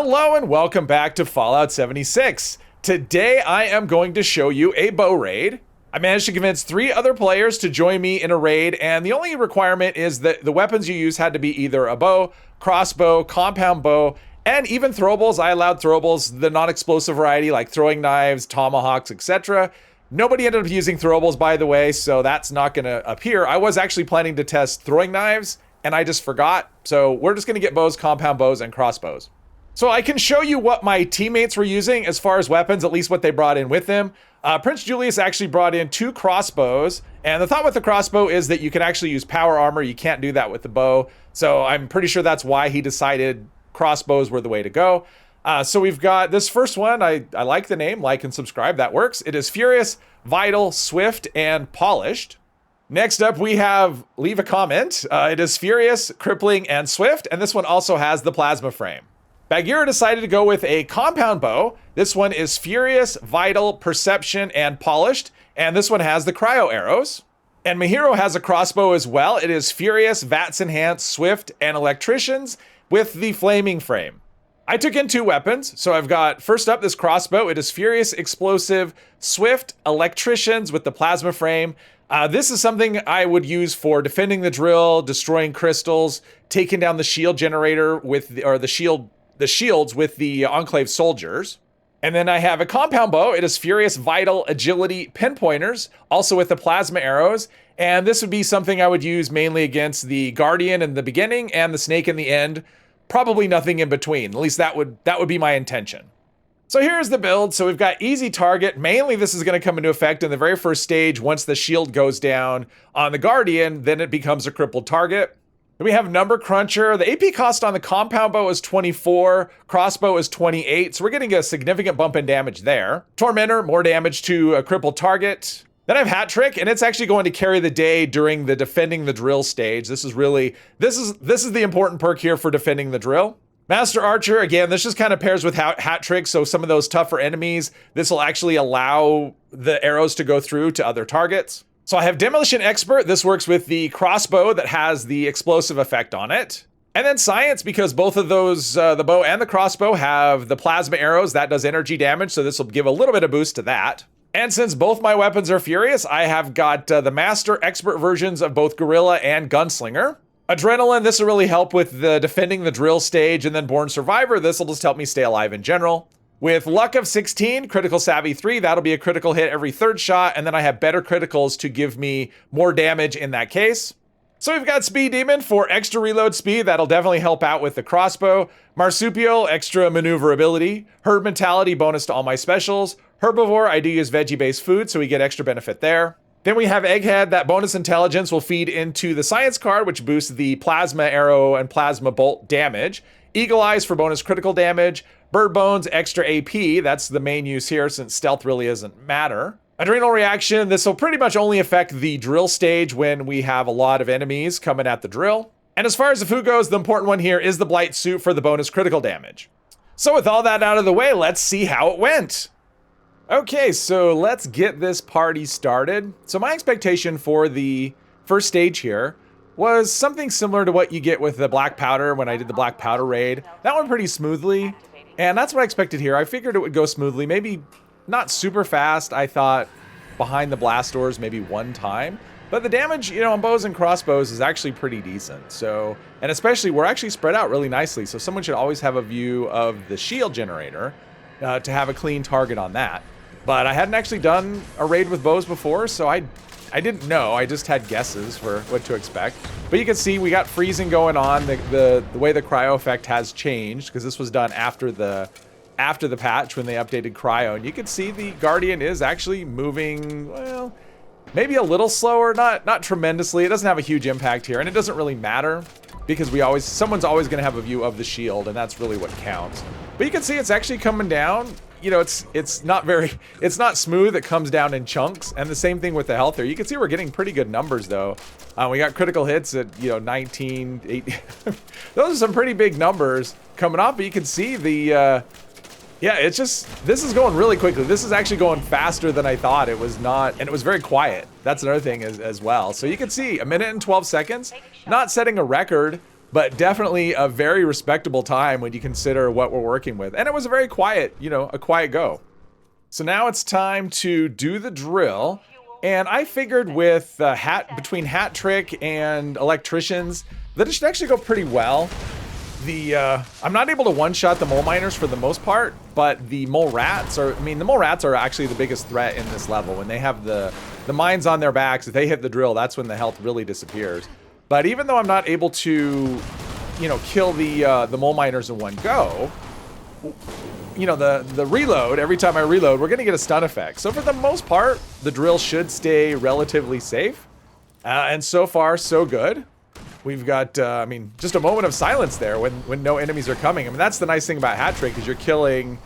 Hello and welcome back to Fallout 76. Today I am going to show you a bow raid. I managed to convince 3 other players to join me in a raid, and the only requirement is that the weapons you use had to be either a bow, crossbow, compound bow, and even throwables. I allowed throwables, the non-explosive variety like throwing knives, tomahawks, etc. Nobody ended up using throwables, by the way, so that's not going to appear. I was actually planning to test throwing knives, and I just forgot. So we're just going to get bows, compound bows, and crossbows. So I can show you what my teammates were using as far as weapons, at least what they brought in with them. Prince Julius actually brought in 2 crossbows, and the thought with the crossbow is that you can actually use power armor. You can't do that with the bow, so I'm pretty sure that's why he decided crossbows were the way to go. So we've got this first one. I like the name, like and subscribe, that works. It is Furious, Vital, Swift, and Polished. Next up, we have Leave a Comment. It is Furious, Crippling, and Swift, and this one also has the plasma frame. Bagheera decided to go with a compound bow. This one is Furious, Vital, Perception, and Polished, and this one has the cryo arrows. And Mahiro has a crossbow as well. It is Furious, Vats Enhanced, Swift, and Electricians with the flaming frame. I took in 2 weapons, so I've got, first up, this crossbow. It is Furious, Explosive, Swift, Electricians with the plasma frame. This is something I would use for defending the drill, destroying crystals, taking down the shield generator with the shields with the Enclave soldiers. And then I have a compound bow. It is Furious, Vital, Agility, Pinpointers, also with the plasma arrows. And this would be something I would use mainly against the Guardian in the beginning and the Snake in the end. Probably nothing in between. At least that would be my intention. So here's the build. So we've got easy target. Mainly this is going to come into effect in the very first stage. Once the shield goes down on the Guardian, then it becomes a crippled target. Then we have Number Cruncher. The AP cost on the compound bow is 24, crossbow is 28, so we're getting a significant bump in damage there. Tormentor, more damage to a crippled target. Then I have Hat Trick, and it's actually going to carry the day during the defending the drill stage. This is the important perk here for defending the drill. Master Archer, again, this just kind of pairs with Hat Trick, so some of those tougher enemies, this will actually allow the arrows to go through to other targets. So I have Demolition Expert. This works with the crossbow that has the explosive effect on it. And then Science, because both of those, the bow and the crossbow, have the plasma arrows. That does energy damage, so this will give a little bit of boost to that. And since both my weapons are Furious, I have got the Master Expert versions of both Gorilla and Gunslinger. Adrenaline, this will really help with the defending the drill stage. And then Born Survivor, this will just help me stay alive in general. With Luck of 16, Critical Savvy 3, that'll be a critical hit every 3rd shot, and then I have better criticals to give me more damage in that case. So we've got Speed Demon for extra reload speed, that'll definitely help out with the crossbow. Marsupial, extra maneuverability. Herd Mentality, bonus to all my specials. Herbivore, I do use veggie-based food, so we get extra benefit there. Then we have Egghead, that bonus intelligence will feed into the Science card, which boosts the plasma arrow and plasma bolt damage. Eagle Eyes for bonus critical damage. Bird Bones, extra AP, that's the main use here since stealth really doesn't matter. Adrenal Reaction, this will pretty much only affect the drill stage when we have a lot of enemies coming at the drill. And as far as the food goes, the important one here is the Blight Suit for the bonus critical damage. So with all that out of the way, let's see how it went. Okay, so let's get this party started. So my expectation for the first stage here was something similar to what you get with the Black Powder when I did the Black Powder raid. That went pretty smoothly. And that's what I expected here. I figured it would go smoothly, maybe not super fast. I thought behind the blast doors maybe 1 time. But the damage, on bows and crossbows is actually pretty decent. So, and especially we're actually spread out really nicely. So someone should always have a view of the shield generator to have a clean target on that. But I hadn't actually done a raid with bows before, so I didn't know. I just had guesses for what to expect. But you can see we got freezing going on. The way the cryo effect has changed, because this was done after the patch when they updated cryo. And you can see the Guardian is actually moving, well, maybe a little slower, not tremendously. It doesn't have a huge impact here, and it doesn't really matter because someone's always going to have a view of the shield, and that's really what counts. But you can see it's actually coming down. It's not smooth. It comes down in chunks, and the same thing with the health there. You can see we're getting pretty good numbers though. We got critical hits at 19, 8. Those are some pretty big numbers coming off, but you can see the this is going really quickly. This is actually going faster than I thought. It was not, and it was very quiet. That's another thing as well. So you can see 1 minute and 12 seconds, not setting a record, but definitely a very respectable time when you consider what we're working with. And it was a very quiet, you know, a quiet go. So now it's time to do the drill. And I figured with between hat trick and electricians that it should actually go pretty well. I'm not able to one-shot the mole miners for the most part, but the mole rats are, I mean, the mole rats are actually the biggest threat in this level. When they have the mines on their backs, if they hit the drill, that's when the health really disappears. But even though I'm not able to, you know, kill the mole miners in one go, you know, the reload, every time I reload, we're gonna get a stun effect. So for the most part, the drill should stay relatively safe. And so far, so good. We've got, I mean, just a moment of silence there when no enemies are coming. I mean, that's the nice thing about hat trick is you're killing,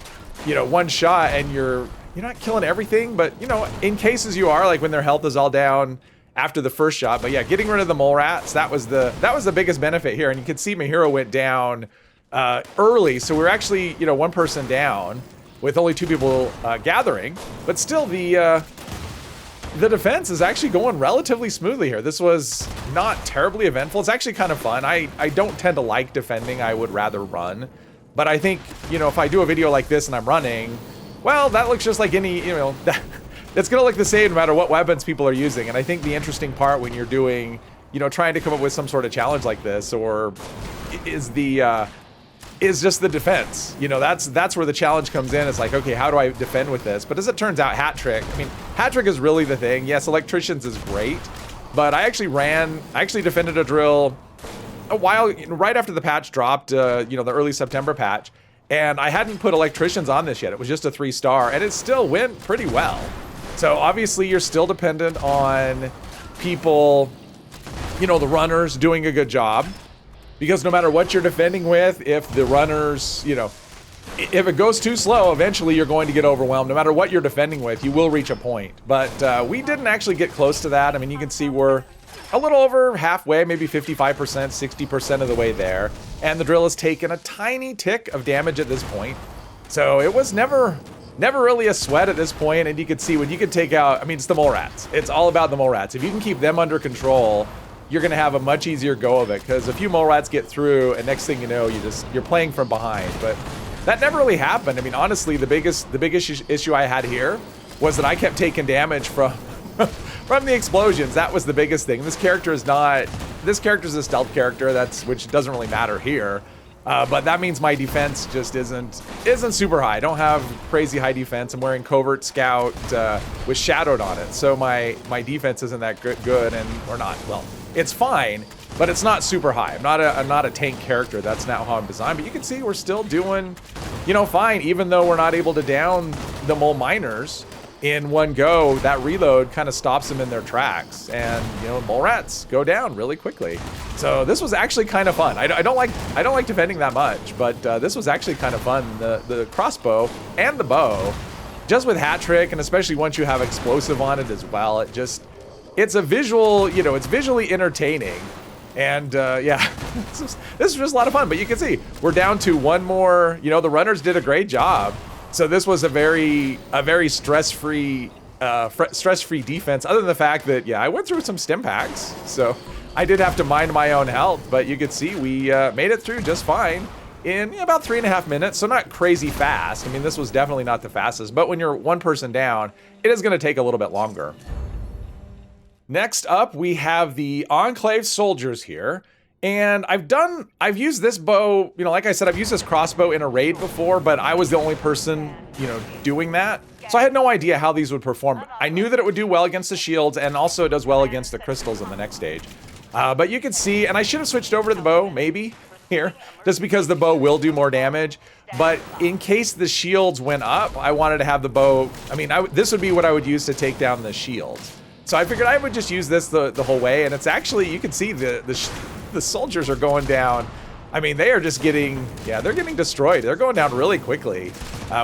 you know, one shot and you're not killing everything, but you know, in cases you are, like when their health is all down after the first shot. But yeah, getting rid of the mole rats, that was the biggest benefit here. And you can see my hero went down early, so we're actually, you know, one person down with only 2 people gathering, but still the defense is actually going relatively smoothly here. This was not terribly eventful. It's actually kind of fun. I don't tend to like defending. I would rather run. But I think, you know, if I do a video like this and I'm running, well, that looks just like any, you know, it's going to look the same no matter what weapons people are using. And I think the interesting part when you're doing, you know, trying to come up with some sort of challenge like this or is just the defense. You know, that's where the challenge comes in. It's like, okay, how do I defend with this? But as it turns out, hat trick, I mean, hat trick is really the thing. Yes, electricians is great, but I actually defended a drill a while, right after the patch dropped, you know, the early September patch, and I hadn't put electricians on this yet. It was just a 3-star, and it still went pretty well. So obviously you're still dependent on people, you know, the runners doing a good job. Because no matter what you're defending with, if the runners, you know, if it goes too slow, eventually you're going to get overwhelmed. No matter what you're defending with, you will reach a point. But we didn't actually get close to that. I mean, you can see we're a little over halfway, maybe 55%, 60% of the way there. And the drill has taken a tiny tick of damage at this point. So it was never really a sweat at this point. And you can see when you can take out, I mean, it's the mole rats. It's all about the mole rats. If you can keep them under control, you're gonna have a much easier go of it, because a few mole rats get through and next thing you know, you're playing from behind. But that never really happened. I mean, honestly, the biggest issue I had here was that I kept taking damage from from the explosions. That was the biggest thing. This character is a stealth character, which doesn't really matter here. But that means my defense just isn't super high. I don't have crazy high defense. I'm wearing Covert Scout with Shadowed on it, so my defense isn't that good, or not. Well, it's fine, but it's not super high. I'm not a tank character. That's not how I'm designed. But you can see we're still doing, you know, fine, even though we're not able to down the mole miners in one go. That reload kind of stops them in their tracks, and you know, mole rats go down really quickly. So this was actually kind of fun. I don't like defending that much, but this was actually kind of fun. The crossbow and the bow, just with hat trick, and especially once you have explosive on it as well, it's a visual, you know, it's visually entertaining. And yeah, this is just a lot of fun. But you can see we're down to one more. You know, the runners did a great job. So this was a very stress-free defense, other than the fact that, yeah, I went through some stim packs, so I did have to mind my own health, but you could see we made it through just fine in about 3.5 minutes, so not crazy fast. I mean, this was definitely not the fastest, but when you're one person down, it is going to take a little bit longer. Next up, we have the Enclave soldiers here. And I've used this bow, you know, like I said, I've used this crossbow in a raid before, but I was the only person, you know, doing that. So I had no idea how these would perform. I knew that it would do well against the shields, and also it does well against the crystals in the next stage. But you can see, and I should have switched over to the bow, maybe, here, just because the bow will do more damage. But in case the shields went up, I wanted to have the bow, I mean, this would be what I would use to take down the shields. So I figured I would just use this the whole way, and it's actually, you can see the soldiers are going down. I mean, they are just getting, yeah, they're getting destroyed. They're going down really quickly.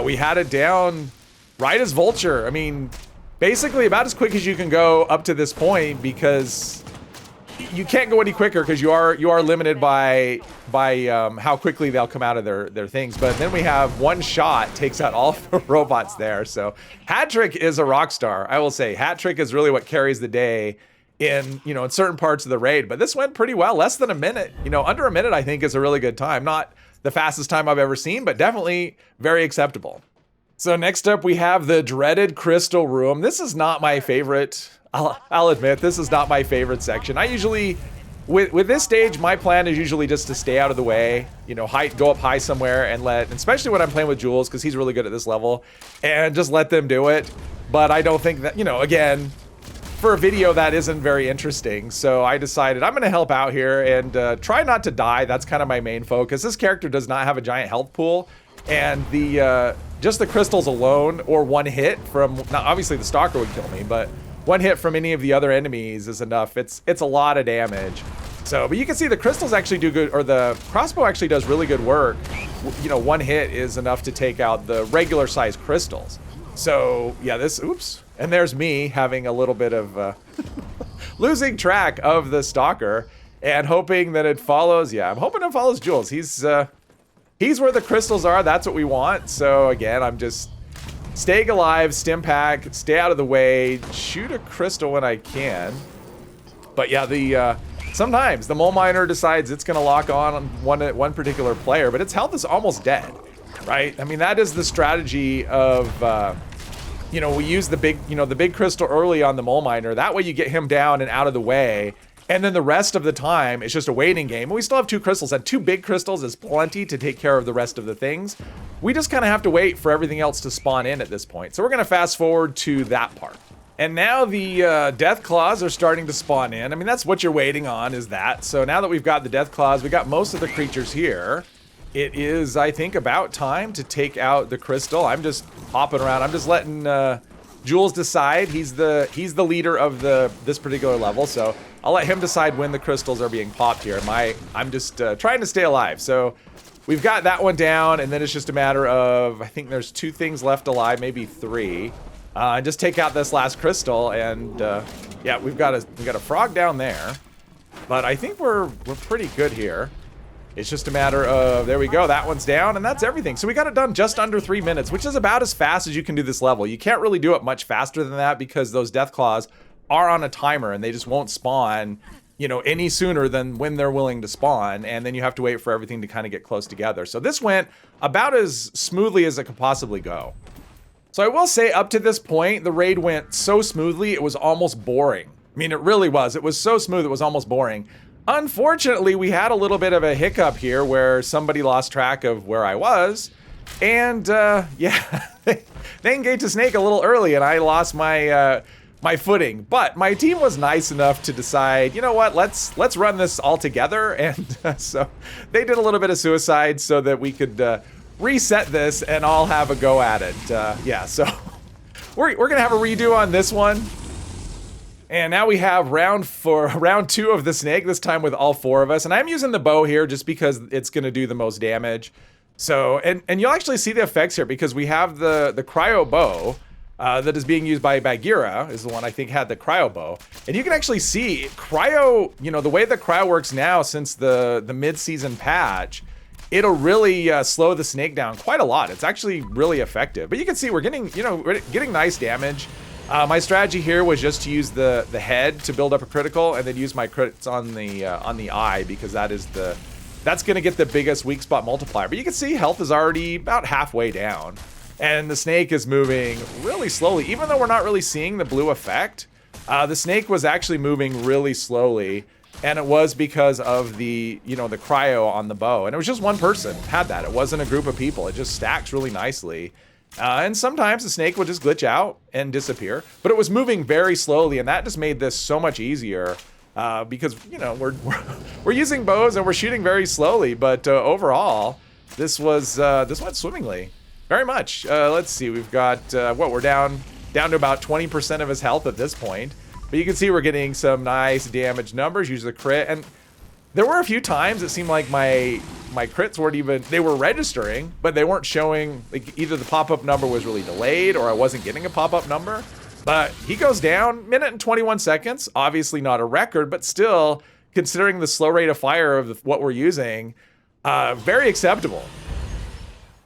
We had it down right as Vulture. I mean, basically about as quick as you can go up to this point, because you can't go any quicker because you are limited by how quickly they'll come out of their things. But then we have one shot takes out all the robots there. So hat trick is a rock star. I will say hat trick is really what carries the day in, in certain parts of the raid, but this went pretty well. Less than a minute, under a minute, I think is a really good time. Not the fastest time I've ever seen, but definitely very acceptable. So next up, we have the dreaded crystal room. This is not my favorite. I'll admit, this is not my favorite section. I usually, with this stage, my plan is usually just to stay out of the way, go up high somewhere and especially when I'm playing with Jules, because he's really good at this level, and just let them do it. But I don't think that, again, for a video that isn't very interesting. So I decided I'm going to help out here and try not to die. That's kind of my main focus. This character does not have a giant health pool, and just the crystals alone, or one hit from, now obviously the stalker would kill me, but one hit from any of the other enemies is enough. It's a lot of damage. So, but you can see the crystals actually do good, or the crossbow actually does really good work. One hit is enough to take out the regular size crystals. So yeah, oops. And there's me having a little bit of losing track of the stalker and hoping that it follows. Yeah, I'm hoping it follows Jules. He's where the crystals are. That's what we want. So again, I'm just staying alive, stim pack, stay out of the way, shoot a crystal when I can. But yeah, sometimes the mole miner decides it's gonna lock on one particular player, but its health is almost dead, right? I mean, that is the strategy of, we use the big crystal early on the mole miner. That way you get him down and out of the way. And then the rest of the time, it's just a waiting game. And we still have 2 crystals, and 2 big crystals is plenty to take care of the rest of the things. We just kind of have to wait for everything else to spawn in at this point. So we're going to fast forward to that part. And now the death claws are starting to spawn in. I mean, that's what you're waiting on, is that. So now that we've got the death claws, we got most of the creatures here. It is, I think, about time to take out the crystal. I'm just hopping around. I'm just letting Jules decide. He's the leader of this particular level, so I'll let him decide when the crystals are being popped here. I'm just trying to stay alive. So we've got that one down, and then it's just a matter of, I think there's 2 things left alive, maybe 3. Just take out this last crystal, and yeah, we've got a frog down there, but I think we're pretty good here. It's just a matter of, there we go, that one's down, and that's everything. So we got it done just under 3 minutes, which is about as fast as you can do this level. You can't really do it much faster than that because those death claws are on a timer and they just won't spawn, any sooner than when they're willing to spawn, and then you have to wait for everything to kind of get close together. So this went about as smoothly as it could possibly go. So I will say, up to this point, the raid went so smoothly, it was almost boring. I mean, it really was. It was so smooth, it was almost boring. Unfortunately, we had a little bit of a hiccup here where somebody lost track of where I was. And yeah, they engaged a snake a little early and I lost my my footing. But my team was nice enough to decide, you know what, let's run this all together. And so they did a little bit of suicide so that we could reset this and all have a go at it. Yeah, so we're gonna have a redo on this one. And now we have round 2 of the snake, this time with all 4 of us. And I'm using the bow here just because it's going to do the most damage. So, and you'll actually see the effects here because we have the cryo bow that is being used by Bagheera, is the one I think had the cryo bow. And you can actually see cryo, the way that cryo works now since the mid-season patch, it'll really slow the snake down quite a lot. It's actually really effective. But you can see we're getting, we're getting nice damage. My strategy here was just to use the head to build up a critical, and then use my crits on the eye because that's gonna get the biggest weak spot multiplier. But you can see health is already about halfway down, and the snake is moving really slowly. Even though we're not really seeing the blue effect, the snake was actually moving really slowly, and it was because of the the cryo on the bow. And it was just one person had that. It wasn't a group of people. It just stacks really nicely. And sometimes the snake would just glitch out and disappear, but it was moving very slowly, and that just made this so much easier because we're using bows and we're shooting very slowly. But overall, this went swimmingly, very much. Let's see, we've got we're down to about 20% of his health at this point, but you can see we're getting some nice damage numbers. Use the crit, and there were a few times it seemed like my crits weren't even, they were registering, but they weren't showing, like either the pop-up number was really delayed or I wasn't getting a pop-up number. But he goes down, minute and 21 seconds, obviously not a record, but still, considering the slow rate of fire of what we're using, very acceptable.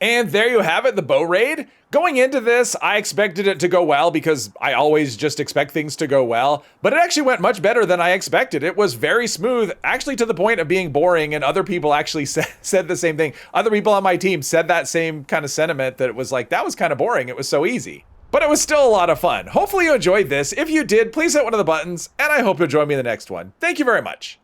And there you have it, the bow raid. Going into this, I expected it to go well because I always just expect things to go well, but it actually went much better than I expected. It was very smooth, actually to the point of being boring, and other people actually said the same thing. Other people on my team said that same kind of sentiment, that it was like, that was kind of boring. It was so easy. But it was still a lot of fun. Hopefully you enjoyed this. If you did, please hit one of the buttons, and I hope you'll join me in the next one. Thank you very much.